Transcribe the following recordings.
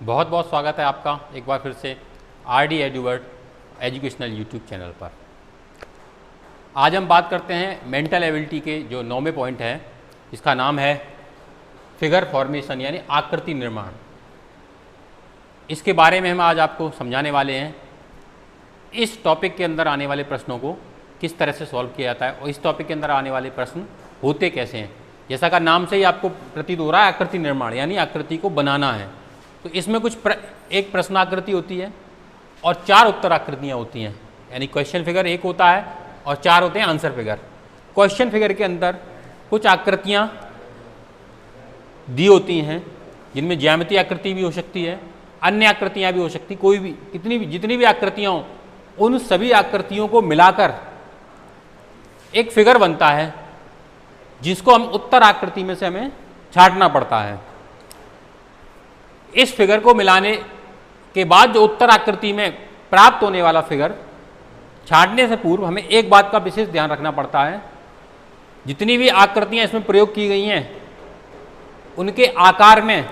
बहुत बहुत स्वागत है आपका एक बार फिर से आरडी एडुवर्ड एजुकेशनल यूट्यूब चैनल पर। आज हम बात करते हैं मेंटल एबिलिटी के जो 9वें पॉइंट है, इसका नाम है फिगर फॉर्मेशन यानी आकृति निर्माण। इसके बारे में हम आज आपको समझाने वाले हैं। इस टॉपिक के अंदर आने वाले प्रश्नों को किस तरह से सॉल्व किया जाता है और इस टॉपिक के अंदर आने वाले प्रश्न होते कैसे हैं। जैसा का नाम से ही आपको प्रतीत हो रहा है, आकृति निर्माण यानी आकृति को बनाना है। तो इसमें एक प्रश्न आकृति होती है और 4 उत्तर आकृतियाँ होती हैं, यानी क्वेश्चन फिगर एक होता है और 4 होते हैं आंसर फिगर। क्वेश्चन फिगर के अंदर कुछ आकृतियाँ दी होती हैं जिनमें ज्यामितीय आकृति भी हो सकती है, अन्य आकृतियाँ भी हो सकती, कोई भी जितनी भी आकृतियाँ हों उन सभी आकृतियों को मिलाकर एक फिगर बनता है जिसको हम उत्तर आकृति में से हमें छांटना पड़ता है। इस फिगर को मिलाने के बाद जो उत्तर आकृति में प्राप्त होने वाला फिगर छांटने से पूर्व हमें एक बात का विशेष ध्यान रखना पड़ता है। जितनी भी आकृतियां इसमें प्रयोग की गई हैं उनके आकार में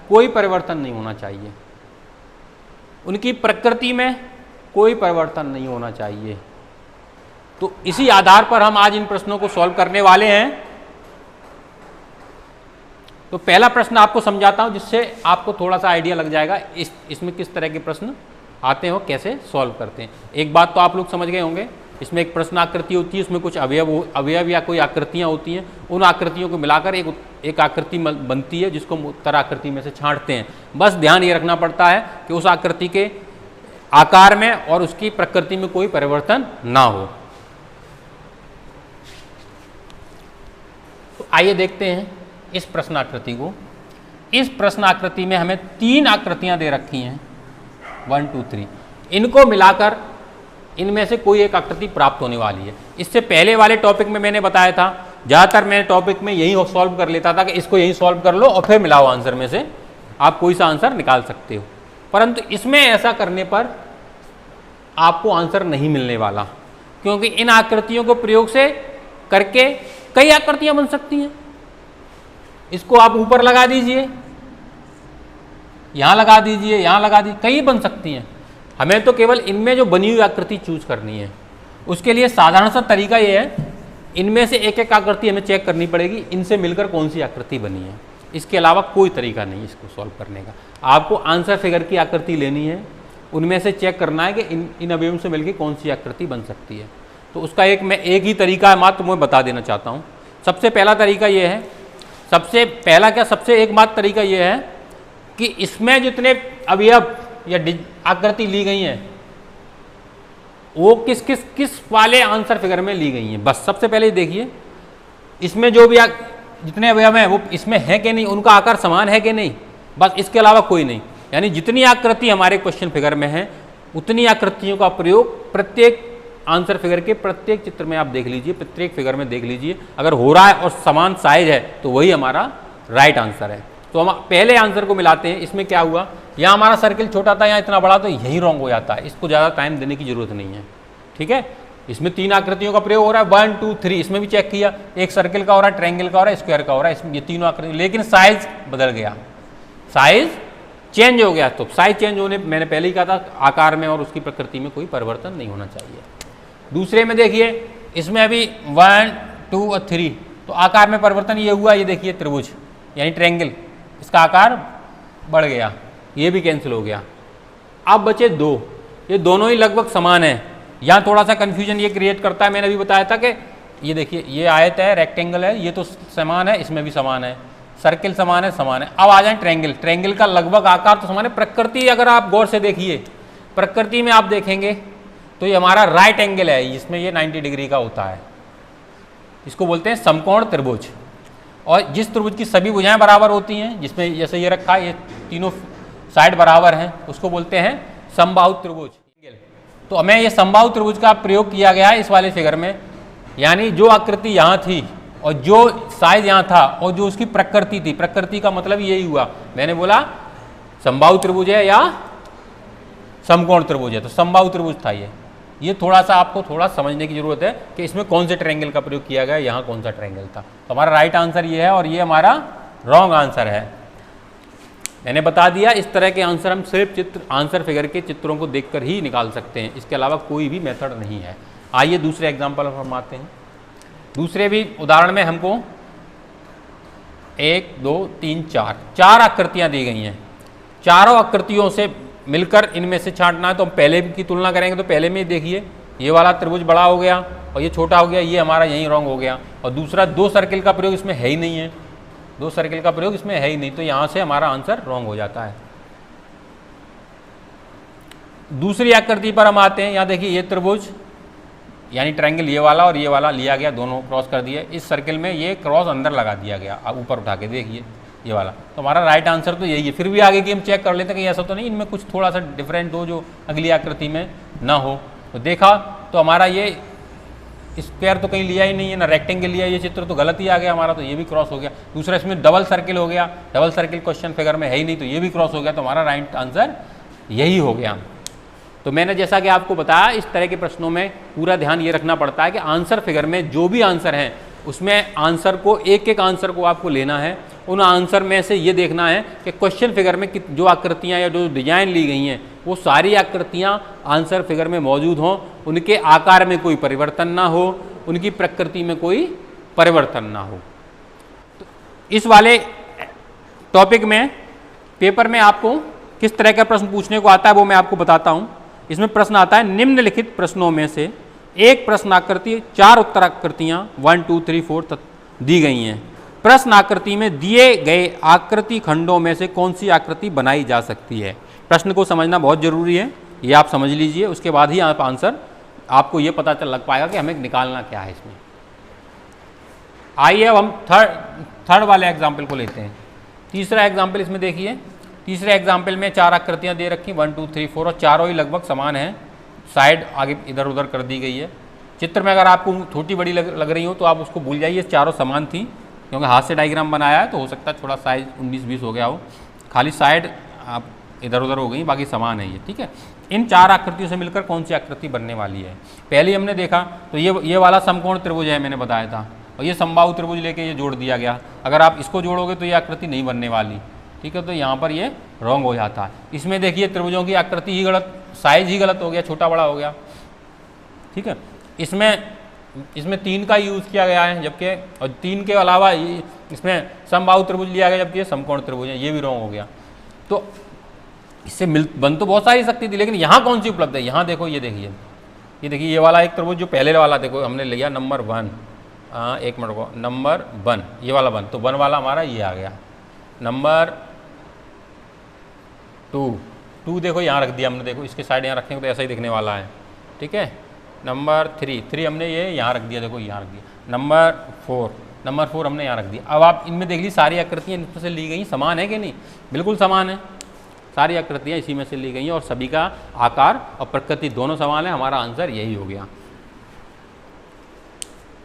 कोई परिवर्तन नहीं होना चाहिए, उनकी प्रकृति में कोई परिवर्तन नहीं होना चाहिए। तो इसी आधार पर हम आज इन प्रश्नों को सॉल्व करने वाले हैं। तो पहला प्रश्न आपको समझाता हूं जिससे आपको थोड़ा सा आइडिया लग जाएगा इसमें किस तरह के प्रश्न आते हैं और कैसे सॉल्व करते हैं। एक बात तो आप लोग समझ गए होंगे, इसमें एक प्रश्न आकृति होती है, उसमें कुछ अवयव या कोई आकृतियां होती हैं, उन आकृतियों को मिलाकर एक आकृति बनती है जिसको हम उत्तर आकृति में से छांटते हैं। बस ध्यान ये रखना पड़ता है कि उस आकृति के आकार में और उसकी प्रकृति में कोई परिवर्तन ना हो। तो आइए देखते हैं इस प्रश्न आकृति को। इस प्रश्न आकृति में हमें 3 आकृतियां दे रखी हैं, 1 2 3। इनको मिलाकर इनमें से कोई एक आकृति प्राप्त होने वाली है। इससे पहले वाले टॉपिक में मैंने बताया था, ज़्यादातर मैं टॉपिक में यही सॉल्व कर लेता था कि इसको यही सॉल्व कर लो और फिर मिलाओ आंसर में से, आप कोई सा आंसर निकाल सकते हो। परंतु इसमें ऐसा करने पर आपको आंसर नहीं मिलने वाला, क्योंकि इन आकृतियों को प्रयोग से करके कई आकृतियां बन सकती हैं। इसको आप ऊपर लगा दीजिए, यहां लगा दीजिए, यहां लगा दीजिए, कई बन सकती हैं। हमें तो केवल इनमें जो बनी हुई आकृति चूज करनी है। उसके लिए साधारण सा तरीका ये है, इनमें से एक एक आकृति हमें चेक करनी पड़ेगी, इनसे मिलकर कौन सी आकृति बनी है। इसके अलावा कोई तरीका नहीं इसको सॉल्व करने का। आपको आंसर फिगर की आकृति लेनी है, उनमें से चेक करना है कि इन अवयवों से मिलकर कौन सी आकृति बन सकती है। तो उसका एक ही तरीका है, मात्र मैं बता देना चाहता हूँ। सबसे पहला तरीका ये है, सबसे एकमात्र तरीका यह है कि इसमें जितने अवयव या आकृति ली गई हैं वो किस वाले आंसर फिगर में ली गई हैं। बस सबसे पहले देखिए इसमें जो भी जितने अवयव हैं वो इसमें है कि नहीं, उनका आकार समान है कि नहीं, बस इसके अलावा कोई नहीं। यानी जितनी आकृति हमारे क्वेश्चन फिगर में है उतनी आकृतियों का प्रयोग प्रत्येक आंसर फिगर के प्रत्येक चित्र में आप देख लीजिए, प्रत्येक फिगर में देख लीजिए। अगर हो रहा है और समान साइज है तो वही हमारा राइट आंसर है। तो हम पहले आंसर को मिलाते हैं। इसमें क्या हुआ, यहाँ हमारा सर्किल छोटा था, यहाँ इतना बड़ा, तो यही रॉन्ग हो जाता है। इसको ज़्यादा टाइम देने की जरूरत नहीं है, ठीक है। इसमें 3 आकृतियों का प्रयोग हो रहा है, 1 2 3। इसमें भी चेक किया, एक सर्किल का हो रहा है, ट्रायंगल का हो रहा है, स्क्वायर का हो रहा है, इसमें ये तीनों आकृति, लेकिन साइज बदल गया, साइज चेंज हो गया। तो साइज चेंज होने, मैंने पहले ही कहा था, आकार में और उसकी प्रकृति में कोई परिवर्तन नहीं होना चाहिए। दूसरे में देखिए, इसमें अभी 1 2 और 3, तो आकार में परिवर्तन ये हुआ। ये देखिए त्रिभुज यानी ट्रायंगल, इसका आकार बढ़ गया, ये भी कैंसिल हो गया। अब बचे 2, ये दोनों ही लगभग समान है। यहाँ थोड़ा सा कन्फ्यूजन ये क्रिएट करता है, मैंने अभी बताया था कि ये देखिए ये आयत है, रेक्टेंगल है, ये तो समान है, इसमें भी समान है, सर्किल समान है, समान है। अब आ जाए ट्रायंगल, ट्रायंगल का लगभग आकार तो समान है। प्रकृति अगर आप गौर से देखिए, प्रकृति में आप देखेंगे तो ये हमारा राइट एंगल है, इसमें ये 90 डिग्री का होता है। इसको बोलते हैं समकोण त्रिभुज। और जिस त्रिभुज की सभी भुजाएं बराबर होती हैं, जिसमें जैसे ये रखा है, ये तीनों साइड बराबर हैं, उसको बोलते हैं समबाहु त्रिभुज। तो हमें ये समबाहु त्रिभुज का प्रयोग किया गया है इस वाले फिगर में। यानी जो आकृति यहाँ थी और जो साइज यहाँ था और जो उसकी प्रकृति थी, प्रकृति का मतलब यही हुआ, मैंने बोला समबाहु त्रिभुज है या समकोण त्रिभुज है, तो समबाहु त्रिभुज था ये थोड़ा सा आपको थोड़ा समझने की जरूरत है कि इसमें कौन से ट्रायंगल का प्रयोग किया गया, यहाँ कौन सा ट्रायंगल था। तो हमारा राइट आंसर ये है और ये हमारा रॉन्ग आंसर है। मैंने बता दिया इस तरह के आंसर हम सिर्फ आंसर फिगर के चित्रों को देखकर ही निकाल सकते हैं, इसके अलावा कोई भी मेथड नहीं है। आइए दूसरे एग्जाम्पल हम आते हैं। दूसरे भी उदाहरण में हमको 1 2 3 4 आकृतियां दी गई हैं। चारों आकृतियों से मिलकर इनमें से छांटना है। तो हम पहले की तुलना करेंगे तो पहले में देखिए ये वाला त्रिभुज बड़ा हो गया और ये छोटा हो गया, ये हमारा यहीं रॉन्ग हो गया। और दूसरा 2 सर्किल का प्रयोग इसमें है ही नहीं है, 2 सर्किल का प्रयोग इसमें है ही नहीं, तो यहाँ से हमारा आंसर रॉन्ग हो जाता है। दूसरी आकृति पर हम आते हैं। यहाँ देखिए ये त्रिभुज यानी ट्रायंगल ये वाला और ये वाला लिया गया, दोनों क्रॉस कर दिए। इस सर्किल में ये क्रॉस अंदर लगा दिया गया, आप ऊपर उठा के देखिए ये वाला, तो हमारा राइट आंसर तो यही है। फिर भी आगे की हम चेक कर लेते हैं कि ऐसा तो नहीं इनमें कुछ थोड़ा सा डिफरेंट हो जो अगली आकृति में ना हो। तो देखा तो हमारा ये स्क्वायर तो कहीं लिया ही नहीं है, ना रेक्टेंगल लिया, ये चित्र तो गलत ही आ गया हमारा, तो ये भी क्रॉस हो गया। दूसरा इसमें डबल सर्किल हो गया, डबल सर्किल क्वेश्चन फिगर में है ही नहीं, तो ये भी क्रॉस हो गया, तो हमारा राइट आंसर यही हो गया। तो मैंने जैसा कि आपको बताया इस तरह के प्रश्नों में पूरा ध्यान ये रखना पड़ता है कि आंसर फिगर में जो भी आंसर हैं उसमें आंसर को एक आंसर को आपको लेना है। उन आंसर में से ये देखना है कि क्वेश्चन फिगर में जो आकृतियाँ या जो डिजाइन ली गई हैं वो सारी आकृतियाँ आंसर फिगर में मौजूद हों, उनके आकार में कोई परिवर्तन ना हो, उनकी प्रकृति में कोई परिवर्तन ना हो। तो इस वाले टॉपिक में पेपर में आपको किस तरह का प्रश्न पूछने को आता है वो मैं आपको बताता हूँ। इसमें प्रश्न आता है निम्नलिखित प्रश्नों में से एक प्रश्न आकृति 4 उत्तर आकृतियाँ 1 2 3 4 दी गई हैं। प्रश्न आकृति में दिए गए आकृति खंडों में से कौन सी आकृति बनाई जा सकती है। प्रश्न को समझना बहुत जरूरी है, ये आप समझ लीजिए, उसके बाद ही आप आंसर आपको ये पता चल लग पाएगा कि हमें निकालना क्या है इसमें। आइए अब हम थर्ड वाले एग्जाम्पल को लेते हैं। तीसरा एग्जाम्पल इसमें देखिए, तीसरे एग्जाम्पल में 4 आकृतियाँ दे रखी 1 2 3 4 और चारों ही लगभग समान हैं, साइड आगे इधर उधर कर दी गई है। चित्र में अगर आपको छोटी बड़ी लग रही हो तो आप उसको भूल जाइए, चारों समान थी, क्योंकि हाथ से डायग्राम बनाया है तो हो सकता है थोड़ा साइज 19-20 हो गया हो, खाली साइड आप इधर उधर हो गई, बाकी समान है ये, ठीक है। इन 4 आकृतियों से मिलकर कौन सी आकृति बनने वाली है। पहले हमने देखा तो ये वाला समकोण त्रिभुज है, मैंने बताया था, और ये समबाहु त्रिभुज लेके ये जोड़ दिया गया। अगर आप इसको जोड़ोगे तो ये आकृति नहीं बनने वाली, ठीक है, तो यहाँ पर ये रॉन्ग हो जाता है। इसमें देखिए त्रिभुजों की आकृति ही गलत, साइज ही गलत हो गया, छोटा बड़ा हो गया, ठीक है। इसमें 3 का यूज़ किया गया है, जबकि और 3 के अलावा इसमें समबाहु त्रिभुज लिया गया, जबकि ये समकोण त्रिभुज है, ये भी रॉन्ग हो गया। तो इससे बन तो बहुत सारी सकती थी, लेकिन यहाँ कौन सी उपलब्ध है। यहाँ देखो, ये देखिए ये वाला एक त्रिभुज जो पहले वाला देखो हमने लिया नंबर 1, एक मिनट को, नंबर 1 ये वाला 1, तो 1 वाला हमारा ये आ गया। नंबर 2 देखो यहाँ रख दिया हमने, देखो इसके साइड यहाँ रखेंगे तो ऐसा ही दिखने वाला है, ठीक है। नंबर 3 हमने ये यहाँ रख दिया, देखो यहाँ रख दिया। नंबर 4 हमने यहाँ रख दिया। अब आप इनमें देख ली सारी आकृतियाँ इनमें से ली गई समान है कि नहीं, बिल्कुल समान है, सारी आकृतियाँ इसी में से ली गई हैं और सभी का आकार और प्रकृति दोनों समान है। हमारा आंसर यही हो गया।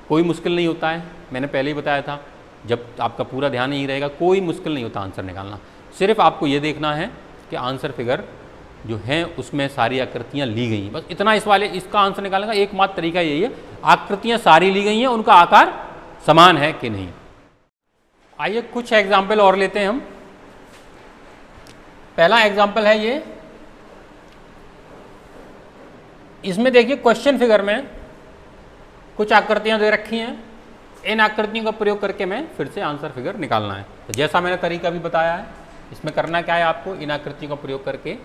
कोई मुश्किल नहीं होता है, मैंने पहले ही बताया था, जब आपका पूरा ध्यान नहीं रहेगा कोई मुश्किल नहीं होता आंसर निकालना। सिर्फ आपको ये देखना है कि आंसर फिगर जो है उसमें सारी आकृतियाँ ली गई हैं, बस इतना। इसका आंसर निकालने का एकमात्र तरीका यही है, आकृतियाँ सारी ली गई हैं, उनका आकार समान है कि नहीं। आइए कुछ एग्जाम्पल और लेते हैं हम। पहला एग्जाम्पल है ये, इसमें देखिए क्वेश्चन फिगर में कुछ आकृतियाँ दे रखी हैं, इन आकृतियों का प्रयोग करके मैं फिर से आंसर फिगर निकालना है। तो जैसा मैंने तरीका भी बताया है, इसमें करना क्या है, आपको इन आकृतियों का प्रयोग करके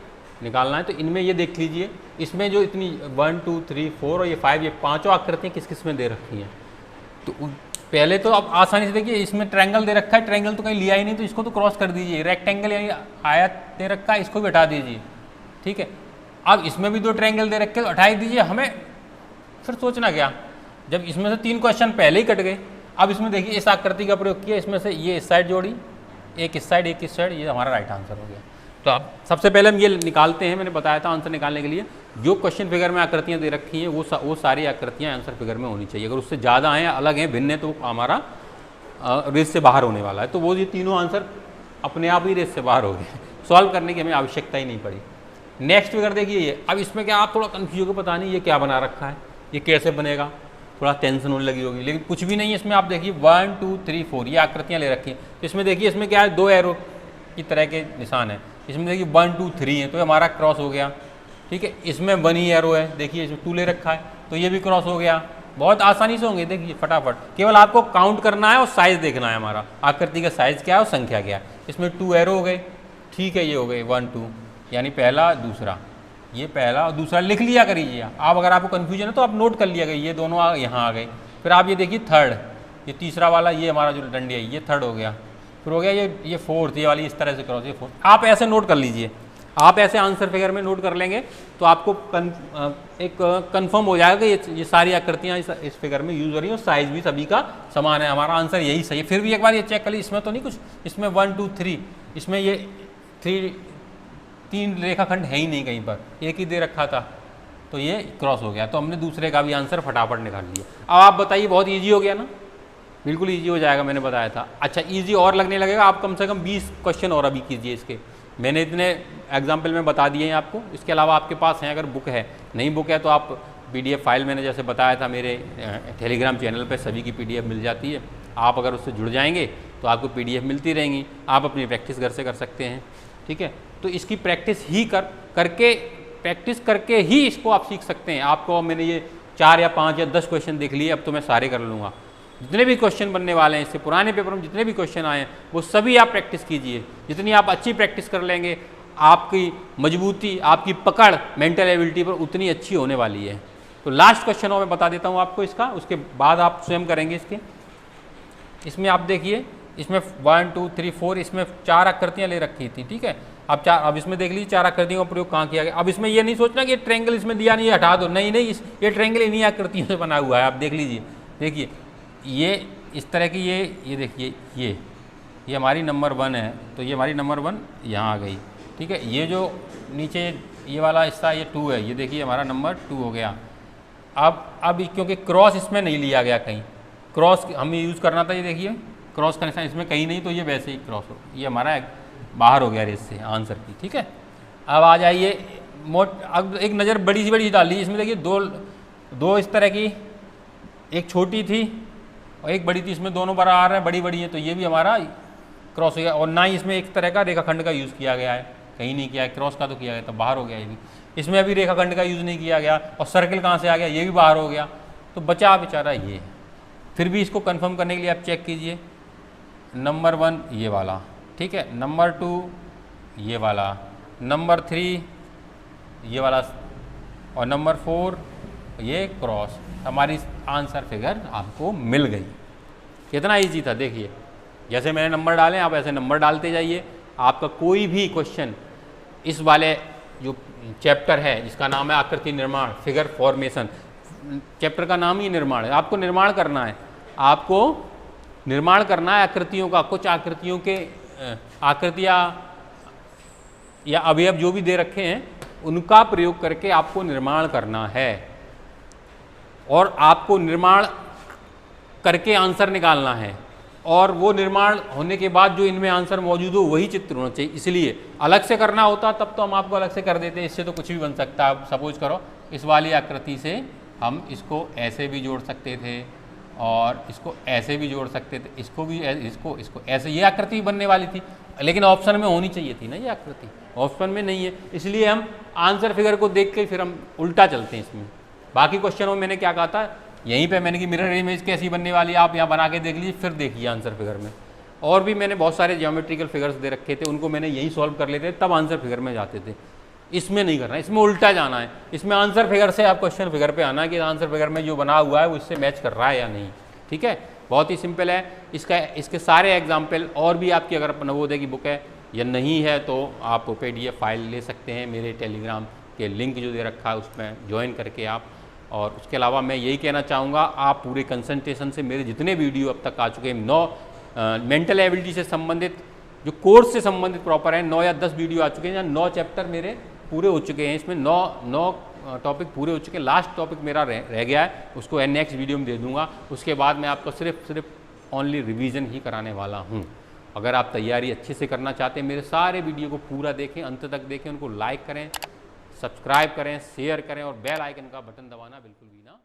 निकालना है। तो इनमें ये देख लीजिए, इसमें जो इतनी 1 2 3 4 और ये 5, ये पांचों आकृतियाँ किस किस में दे रखी हैं। तो पहले तो आप आसानी से देखिए, इसमें ट्रायंगल दे रखा है, ट्रायंगल तो कहीं लिया ही नहीं, तो इसको तो क्रॉस कर दीजिए। रेक्टेंगल यानी आयत दे रखा है, इसको भी हटा दीजिए, ठीक है। अब इसमें भी 2 ट्रायंगल दे रखे, तो हटा ही दीजिए। हमें फिर सोचना क्या, जब इसमें से 3 क्वेश्चन पहले ही कट गए, अब इसमें देखिए इस आकृति का प्रयोग किया, इसमें से ये इस साइड जोड़ी, एक इस साइड एक इस साइड, ये हमारा राइट आंसर हो गया। तो अब सबसे पहले हम ये निकालते हैं, मैंने बताया था आंसर निकालने के लिए जो क्वेश्चन फिगर में आकृतियाँ दे रखी हैं वो सारी आकृतियाँ आंसर फिगर में होनी चाहिए। अगर उससे ज़्यादा हैं, अलग हैं, भिन्न है, तो हमारा रेस से बाहर होने वाला है। तो वो ये तीनों आंसर अपने आप ही रेस से बाहर हो गए, सॉल्व करने की हमें आवश्यकता ही नहीं पड़ी। नेक्स्ट फिगर देखिए ये, अब इसमें क्या आप थोड़ा कन्फ्यूज हो, पता नहीं ये क्या बना रखा है, ये कैसे बनेगा, थोड़ा टेंशन होने लगी होगी, लेकिन कुछ भी नहीं है इसमें। आप देखिए 1 2 3 4 ये आकृतियाँ ले रखी हैं। तो इसमें देखिए, इसमें क्या है, 2 एरो की तरह के निशान है। इसमें देखिए 1 2 3 है, तो हमारा क्रॉस हो गया। ठीक है, इसमें 1 ही एरो है, देखिए इसमें 2 ले रखा है, तो ये भी क्रॉस हो गया। बहुत आसानी से होंगे, देखिए फटाफट, केवल आपको काउंट करना है और साइज देखना है हमारा आकृति का साइज क्या है और संख्या क्या है। इसमें 2 एरो हो गए, ठीक है, ये हो गए 1 2, यानी पहला दूसरा, ये पहला और दूसरा लिख लिया करिए आप। अगर आपको कन्फ्यूजन है तो आप नोट कर लिया गई, ये दोनों यहाँ आ गए। फिर आप ये देखिए थर्ड, ये तीसरा वाला, ये हमारा जो डंडी है ये थर्ड हो गया। फिर हो गया ये फोर्थ, ये वाली इस तरह से क्रॉस, ये फोर्थ। आप ऐसे नोट कर लीजिए, आप ऐसे आंसर फिगर में नोट कर लेंगे तो आपको एक कंफर्म हो जाएगा कि ये सारी आकृतियाँ इस फिगर में यूज हो रही हैं और साइज भी सभी का समान है। हमारा आंसर यही सही है। फिर भी एक बार ये चेक कर लीजिए, इसमें तो नहीं कुछ, इसमें 1 2 3, इसमें ये 3 रेखाखंड है ही नहीं, कहीं पर एक ही दे रखा था, तो ये क्रॉस हो गया। तो हमने दूसरे का भी आंसर फटाफट निकाल लिया। अब आप बताइए, बहुत ईजी हो गया ना, बिल्कुल ईजी हो जाएगा, मैंने बताया था। अच्छा, ईजी और लगने लगेगा, आप कम से कम 20 क्वेश्चन और अभी कीजिए इसके। मैंने इतने एग्जाम्पल में बता दिए हैं आपको, इसके अलावा आपके पास हैं, अगर बुक है, नहीं बुक है तो आप PDF फाइल, मैंने जैसे बताया था मेरे टेलीग्राम चैनल पे सभी की PDF मिल जाती है। आप अगर उससे जुड़ जाएंगे तो आपको PDF मिलती रहेंगी, आप अपनी प्रैक्टिस घर से कर सकते हैं। ठीक है, तो इसकी प्रैक्टिस ही प्रैक्टिस करके ही इसको आप सीख सकते हैं। आपको मैंने ये 4 या 5 या 10 क्वेश्चन देख लिए, अब तो मैं सारे कर लूँगा। जितने भी क्वेश्चन बनने वाले हैं, इससे पुराने पेपर में जितने भी क्वेश्चन आए हैं वो सभी आप प्रैक्टिस कीजिए। जितनी आप अच्छी प्रैक्टिस कर लेंगे, आपकी मजबूती, आपकी पकड़ मेंटल एबिलिटी पर उतनी अच्छी होने वाली है। तो लास्ट क्वेश्चन और मैं बता देता हूँ आपको इसका, उसके बाद आप स्वयं करेंगे इसके। इसमें आप देखिए, इसमें 1 2 3 4, इसमें 4 आकृतियाँ ले रखी थी। ठीक है, अब इसमें देख लीजिए 4 आकृतियों का प्रयोग कहाँ किया गया। अब इसमें ये नहीं सोचना कि ट्रायंगल इसमें दिया नहीं, हटा दो, नहीं, ये ट्रायंगल इन्हीं आकृतियों से बना हुआ है। आप देख लीजिए, देखिए ये इस तरह की, ये देखिए, ये हमारी नंबर 1 है, तो ये हमारी नंबर 1 यहाँ आ गई। ठीक है, ये जो नीचे ये वाला हिस्सा ये 2 है, ये देखिए हमारा नंबर 2 हो गया। अब क्योंकि क्रॉस इसमें नहीं लिया गया, कहीं क्रॉस हमें यूज़ करना था, ये देखिए क्रॉस का निशान इसमें कहीं नहीं, तो ये वैसे ही क्रॉस हो, ये हमारा बाहर हो गया रेस से आंसर की। ठीक है, अब आ जाइए अब एक नज़र बड़ी सी डाल लीजिए। इसमें देखिए दो इस तरह की, एक छोटी थी और एक बड़ी थी, इसमें दोनों बराबर हैं, बड़ी है, तो ये भी हमारा क्रॉस हो गया। और ना ही इसमें एक तरह का रेखाखंड का यूज़ किया गया है, कहीं नहीं किया है, क्रॉस का तो किया गया, तो बाहर हो गया ये भी। इसमें अभी रेखाखंड का यूज़ नहीं किया गया, और सर्किल कहाँ से आ गया, ये भी बाहर हो गया, तो बचा बेचारा ये। फिर भी इसको कंफर्म करने के लिए आप चेक कीजिए, नंबर 1 ये वाला, ठीक है, नंबर 2 ये वाला, नंबर 3 ये वाला, और नंबर 4 ये क्रॉस। हमारी आंसर फिगर आपको मिल गई। कितना इजी था, देखिए जैसे मैंने नंबर डाले आप ऐसे नंबर डालते जाइए। आपका कोई भी क्वेश्चन इस वाले जो चैप्टर है जिसका नाम है आकृति निर्माण, फिगर फॉर्मेशन, चैप्टर का नाम ही निर्माण है। आपको निर्माण करना है, आपको निर्माण करना है आकृतियों का। कुछ आकृतियों के आकृतियाँ या अवयव जो भी दे रखे हैं उनका प्रयोग करके आपको निर्माण करना है, और आपको निर्माण करके आंसर निकालना है। और वो निर्माण होने के बाद जो इनमें आंसर मौजूद हो वही चित्र होना चाहिए। इसलिए अलग से करना होता तब तो हम आपको अलग से कर देते, इससे तो कुछ भी बन सकता है। सपोज करो इस वाली आकृति से हम इसको ऐसे भी जोड़ सकते थे और इसको ऐसे भी जोड़ सकते थे, इसको भी इसको ऐसे, ये आकृति बनने वाली थी, लेकिन ऑप्शन में होनी चाहिए थी ना, ये आकृति ऑप्शन में नहीं है। इसलिए हम आंसर फिगर को देख के फिर हम उल्टा चलते हैं इसमें। बाकी क्वेश्चनों में मैंने क्या कहा था, यहीं पे मैंने कि मिरर इमेज कैसी बनने वाली है, आप यहाँ बना के देख लीजिए, फिर देखिए आंसर फिगर में। और भी मैंने बहुत सारे ज्योमेट्रिकल फिगर्स दे रखे थे, उनको मैंने यही सॉल्व कर लेते तब आंसर फिगर में जाते थे। इसमें नहीं करना, इसमें उल्टा जाना है। इसमें आंसर फिगर से आप क्वेश्चन फिगर पे आना है कि आंसर फिगर में जो बना हुआ है वो इससे मैच कर रहा है या नहीं। ठीक है, बहुत ही सिंपल है। इसके सारे एग्जाम्पल और भी आपकी अगर नवोदय की बुक है या नहीं है तो आप PDF फाइल ले सकते हैं, मेरे टेलीग्राम के लिंक जो दे रखा है उसमें ज्वाइन करके आप। और उसके अलावा मैं यही कहना चाहूँगा, आप पूरे कंसंट्रेशन से मेरे जितने वीडियो अब तक आ चुके हैं, 9 मेंटल एबिलिटी से संबंधित जो कोर्स से संबंधित प्रॉपर है, 9 या 10 वीडियो आ चुके हैं, या 9 चैप्टर मेरे पूरे हो चुके हैं। इसमें 9 टॉपिक पूरे हो चुके हैं। लास्ट टॉपिक मेरा रह गया है, उसको नेक्स्ट वीडियो में दे दूँगा। उसके बाद मैं आपको सिर्फ ओनली रिवीजन ही कराने वाला हूँ। अगर आप तैयारी अच्छे से करना चाहते हैं, मेरे सारे वीडियो को पूरा देखें, अंत तक देखें, उनको लाइक करें, सब्सक्राइब करें, शेयर करें और बेल आइकन का बटन दबाना बिल्कुल भी ना